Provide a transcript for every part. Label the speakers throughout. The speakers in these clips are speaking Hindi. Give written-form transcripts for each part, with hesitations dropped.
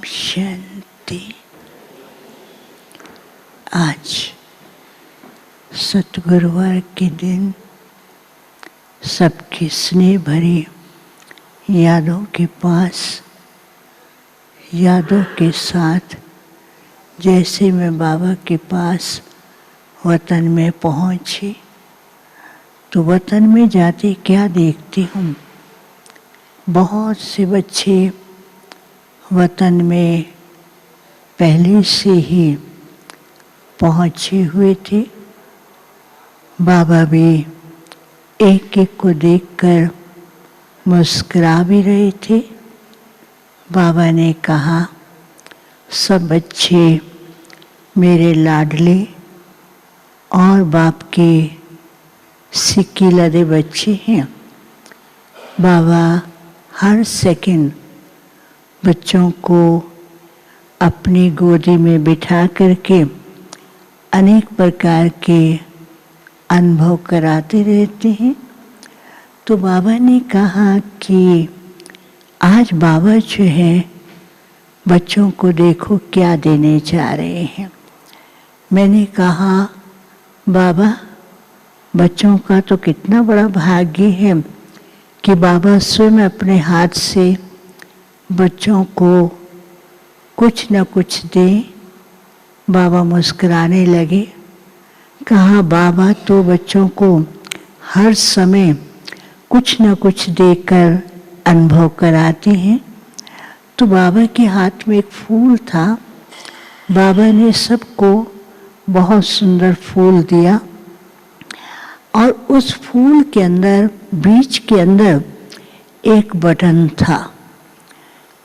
Speaker 1: शांति। आज सतगुरुवार के दिन सबकी स्नेह भरी यादों के पास, यादों के साथ जैसे मैं बाबा के पास वतन में पहुंची तो वतन में जाते क्या देखती हूँ, बहुत से बच्चे वतन में पहले से ही पहुँचे हुए थे। बाबा भी एक एक को देखकर मुस्कुरा भी रहे थे। बाबा ने कहा, सब बच्चे मेरे लाडले और बाप के सिक्की लदे बच्चे हैं। बाबा हर सेकंड बच्चों को अपनी गोदी में बिठा करके अनेक प्रकार के अनुभव कराते रहते हैं। तो बाबा ने कहा कि आज बाबा जो है बच्चों को देखो क्या देने जा रहे हैं। मैंने कहा, बाबा बच्चों का तो कितना बड़ा भाग्य है कि बाबा स्वयं अपने हाथ से बच्चों को कुछ न कुछ दे। बाबा मुस्कुराने लगे। कहा, बाबा तो बच्चों को हर समय कुछ न कुछ देकर अनुभव कराते हैं। तो बाबा के हाथ में एक फूल था। बाबा ने सबको बहुत सुंदर फूल दिया और उस फूल के अंदर, बीच के अंदर एक बटन था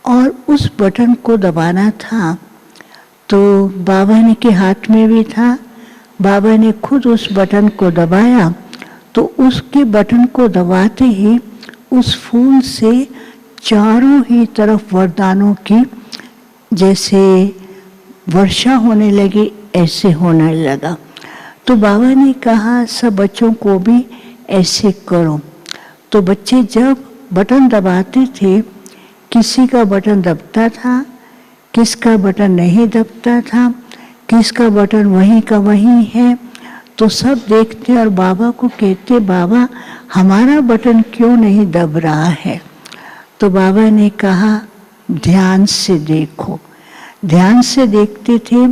Speaker 1: और उस बटन को दबाना था। तो बाबा ने के हाथ में भी था। बाबा ने खुद उस बटन को दबाया तो उसके बटन को दबाते ही उस फूल से चारों ही तरफ वरदानों की जैसे वर्षा होने लगी, ऐसे होने लगा। तो बाबा ने कहा, सब बच्चों को भी ऐसे करो। तो बच्चे जब बटन दबाते थे, किसी का बटन दबता था, किसका बटन नहीं दबता था, किसका बटन वहीं का वहीं है। तो सब देखते और बाबा को कहते, बाबा हमारा बटन क्यों नहीं दब रहा है। तो बाबा ने कहा, ध्यान से देखो। ध्यान से देखते थे,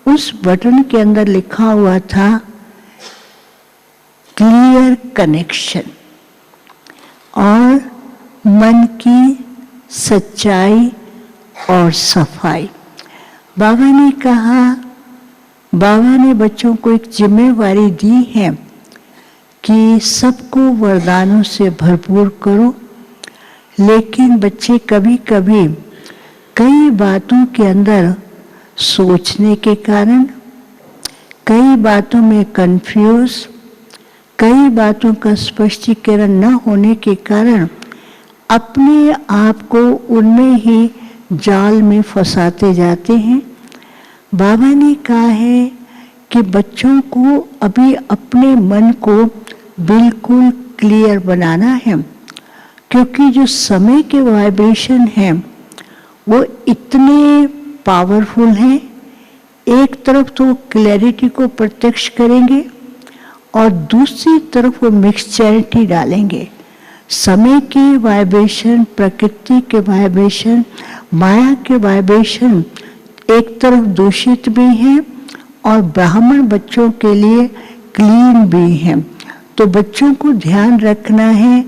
Speaker 1: उस बटन के अंदर लिखा हुआ था क्लियर कनेक्शन और मन की सच्चाई और सफाई। बाबा ने कहा, बाबा ने बच्चों को एक जिम्मेवारी दी है कि सबको वरदानों से भरपूर करो। लेकिन बच्चे कभी कभी कई बातों के अंदर सोचने के कारण, कई बातों में कंफ्यूज, कई बातों का स्पष्टीकरण न होने के कारण अपने आप को उनमें ही जाल में फंसाते जाते हैं। बाबा ने कहा है कि बच्चों को अभी अपने मन को बिल्कुल क्लियर बनाना है, क्योंकि जो समय के वाइब्रेशन हैं वो इतने पावरफुल हैं। एक तरफ तो क्लैरिटी को प्रत्यक्ष करेंगे और दूसरी तरफ वो मिक्सचरिटी डालेंगे। समय के वाइब्रेशन, प्रकृति के वाइब्रेशन, माया के वाइब्रेशन एक तरफ दूषित भी हैं और ब्राह्मण बच्चों के लिए क्लीन भी हैं। तो बच्चों को ध्यान रखना है,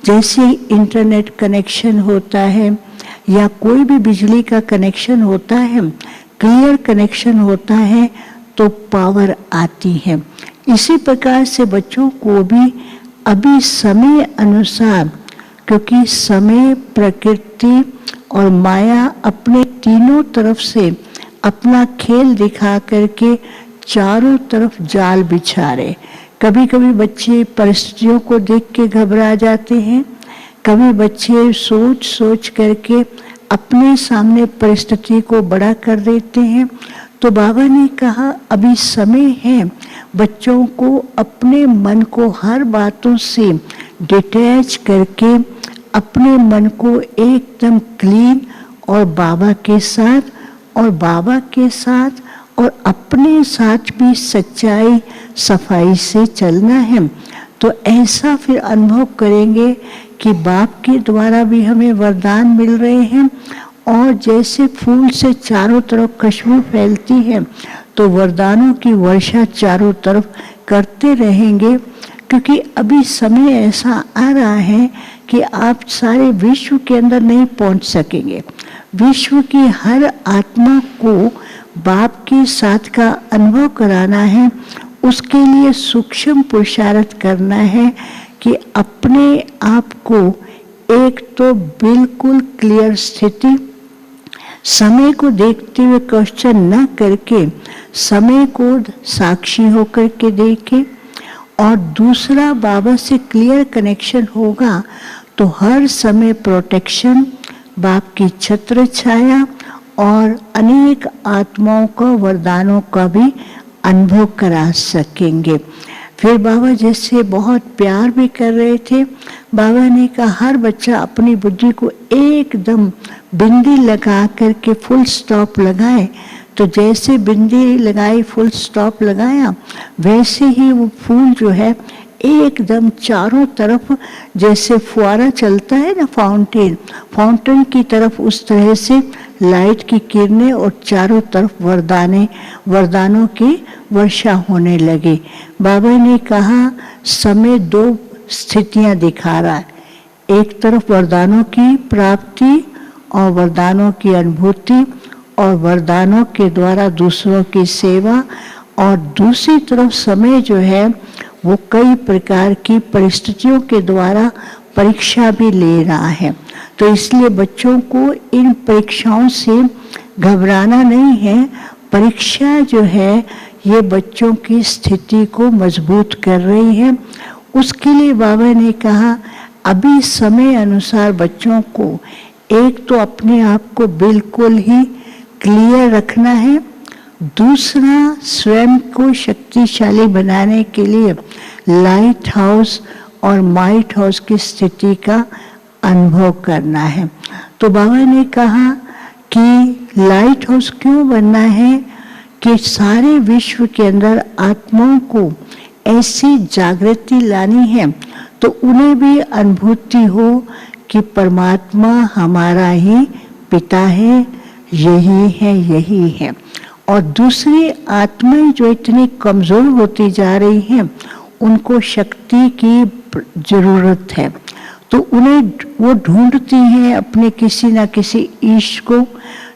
Speaker 1: जैसे इंटरनेट कनेक्शन होता है या कोई भी बिजली का कनेक्शन होता है, क्लियर कनेक्शन होता है तो पावर आती है। इसी प्रकार से बच्चों को भी अभी समय अनुसार, क्योंकि समय, प्रकृति और माया अपने तीनों तरफ से अपना खेल दिखा करके चारों तरफ जाल बिछा रहे। कभी कभी बच्चे परिस्थितियों को देख के घबरा जाते हैं, कभी बच्चे सोच सोच करके अपने सामने परिस्थिति को बड़ा कर देते हैं। तो बाबा ने कहा, अभी समय है बच्चों को अपने मन को हर बातों से डिटैच करके अपने मन को एकदम क्लीन और बाबा के साथ और बाबा के साथ और अपने साथ भी सच्चाई सफाई से चलना है। तो ऐसा फिर अनुभव करेंगे कि बाप के द्वारा भी हमें वरदान मिल रहे हैं, और जैसे फूल से चारों तरफ खुशबू फैलती है तो वरदानों की वर्षा चारों तरफ करते रहेंगे। क्योंकि अभी समय ऐसा आ रहा है कि आप सारे विश्व के अंदर नहीं पहुंच सकेंगे। विश्व की हर आत्मा को बाप के साथ का अनुभव कराना है। उसके लिए सूक्ष्म पुरुषार्थ करना है कि अपने आप को एक तो बिल्कुल क्लियर स्थिति, समय को देखते हुए क्वेश्चन न करके समय को साक्षी होकर के देखें, और दूसरा बाबा से क्लियर कनेक्शन होगा तो हर समय प्रोटेक्शन, बाप की छत्र छाया और अनेक आत्माओं का वरदानों का भी अनुभव करा सकेंगे। फिर बाबा जैसे बहुत प्यार भी कर रहे थे, बाबा ने कहा हर बच्चा अपनी बुद्धि को एकदम बिंदी लगा करके फुल स्टॉप लगाए। तो जैसे बिंदी लगाई, फुल स्टॉप लगाया, वैसे ही वो फूल जो है एकदम चारों तरफ जैसे फुआरा चलता है ना, फाउंटेन की तरफ, उस तरह से लाइट की किरणें और चारों तरफ वरदानों की वर्षा होने लगी। बाबा ने कहा समय दो स्थितियां दिखा रहा है, एक तरफ वरदानों की प्राप्ति और वरदानों की अनुभूति और वरदानों के द्वारा दूसरों की सेवा, और दूसरी तरफ समय जो है वो कई प्रकार की परिस्थितियों के द्वारा परीक्षा भी ले रहा है। तो इसलिए बच्चों को इन परीक्षाओं से घबराना नहीं है। परीक्षा जो है ये बच्चों की स्थिति को मजबूत कर रही है। उसके लिए बाबा ने कहा अभी समय अनुसार बच्चों को एक तो अपने आप को बिल्कुल ही क्लियर रखना है, दूसरा स्वयं को शक्तिशाली बनाने के लिए लाइट हाउस और माइट हाउस की स्थिति का अनुभव करना है। तो बाबा ने कहा कि लाइट हाउस क्यों बनना है कि सारे विश्व के अंदर आत्माओं को ऐसी जागृति लानी है तो उन्हें भी अनुभूति हो कि परमात्मा हमारा ही पिता है, यही है। और दूसरी आत्माएं जो इतनी कमज़ोर होती जा रही हैं उनको शक्ति की ज़रूरत है, तो उन्हें वो ढूंढती हैं अपने किसी न किसी ईश को।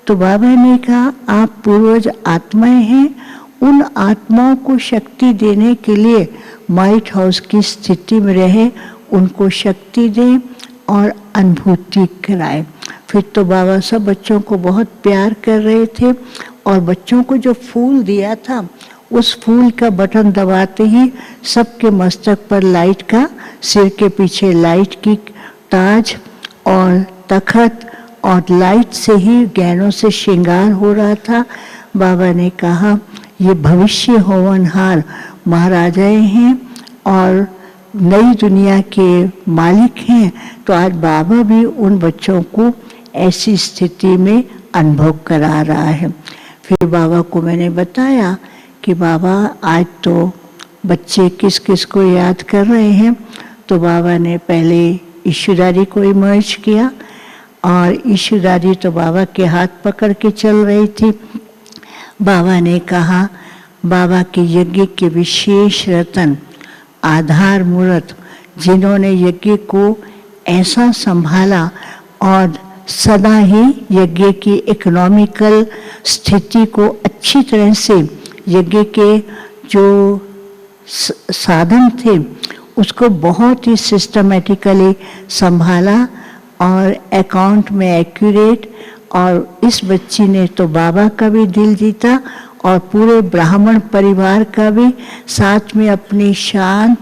Speaker 1: तो बाबा ने कहा आप पूर्वज आत्माएं हैं, उन आत्माओं को शक्ति देने के लिए माइट हाउस की स्थिति में रहे, उनको शक्ति दें और अनुभूति कराएं। फिर तो बाबा सब बच्चों को बहुत प्यार कर रहे थे, और बच्चों को जो फूल दिया था उस फूल का बटन दबाते ही सबके मस्तक पर लाइट का, सिर के पीछे लाइट की ताज और तखत और लाइट से ही गहनों से श्रृंगार हो रहा था। बाबा ने कहा ये भविष्य होनहार महाराजाएं हैं और नई दुनिया के मालिक हैं। तो आज बाबा भी उन बच्चों को ऐसी स्थिति में अनुभव करा रहा है। फिर बाबा को मैंने बताया कि बाबा आज तो बच्चे किस किस को याद कर रहे हैं। तो बाबा ने पहले ईश्वरारी को इमर्ज किया, और ईश्वरारी तो बाबा के हाथ पकड़ के चल रही थी। बाबा ने कहा बाबा के यज्ञ के विशेष रतन, आधार मूर्त, जिन्होंने यज्ञ को ऐसा संभाला और सदा ही यज्ञ की इकोनॉमिकल स्थिति को अच्छी तरह से, यज्ञ के जो साधन थे उसको बहुत ही सिस्टमेटिकली संभाला और अकाउंट में एक्यूरेट। और इस बच्ची ने तो बाबा का भी दिल जीता और पूरे ब्राह्मण परिवार का भी, साथ में अपनी शांत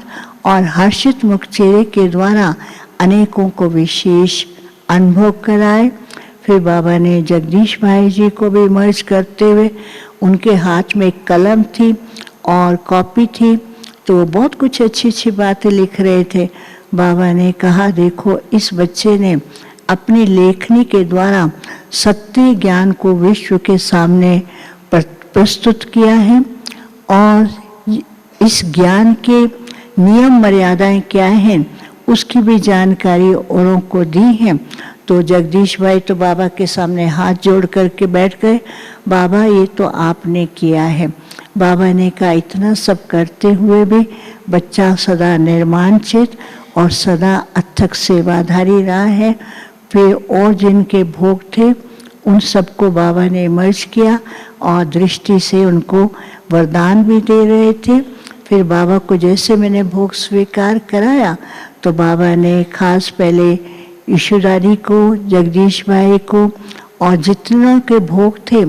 Speaker 1: और हर्षित मुख चेहरे के द्वारा अनेकों को विशेष अनुभव कराए। फिर बाबा ने जगदीश भाई जी को भी इमर्ज करते हुए, उनके हाथ में एक कलम थी और कॉपी थी, तो वो बहुत कुछ अच्छी अच्छी बातें लिख रहे थे। बाबा ने कहा देखो इस बच्चे ने अपनी लेखनी के द्वारा सत्य ज्ञान को विश्व के सामने प्रस्तुत किया है और इस ज्ञान के नियम मर्यादाएं क्या हैं उसकी भी जानकारी औरों को दी है। तो जगदीश भाई तो बाबा के सामने हाथ जोड़ करके बैठ गए, बाबा ये तो आपने किया है। बाबा ने कहा इतना सब करते हुए भी बच्चा सदा निर्माणचित और सदा अथक सेवाधारी रहा है। फिर और जिनके भोग थे उन सबको बाबा ने मर्ज किया और दृष्टि से उनको वरदान भी दे रहे थे। फिर बाबा को जैसे मैंने भोग स्वीकार कराया तो बाबा ने खास पहले ईश्वरानी को, जगदीश भाई को और जितना के भोग थे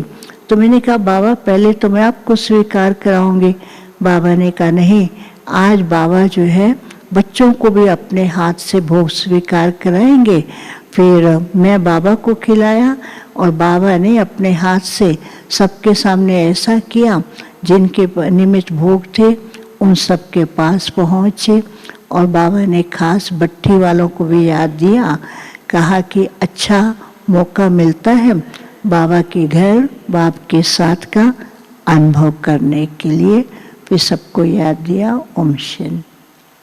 Speaker 1: तो मैंने कहा बाबा पहले तो मैं आपको स्वीकार कराऊंगी। बाबा ने कहा नहीं, आज बाबा जो है बच्चों को भी अपने हाथ से भोग स्वीकार कराएंगे। फिर मैं बाबा को खिलाया और बाबा ने अपने हाथ से सबके सामने ऐसा किया, जिनके निमित्त भोग थे उन सबके पास पहुँचे। और बाबा ने खास भट्ठी वालों को भी याद दिया, कहा कि अच्छा मौका मिलता है बाबा के घर बाप के साथ का अनुभव करने के लिए। फिर सबको याद दिया। ओम शांति।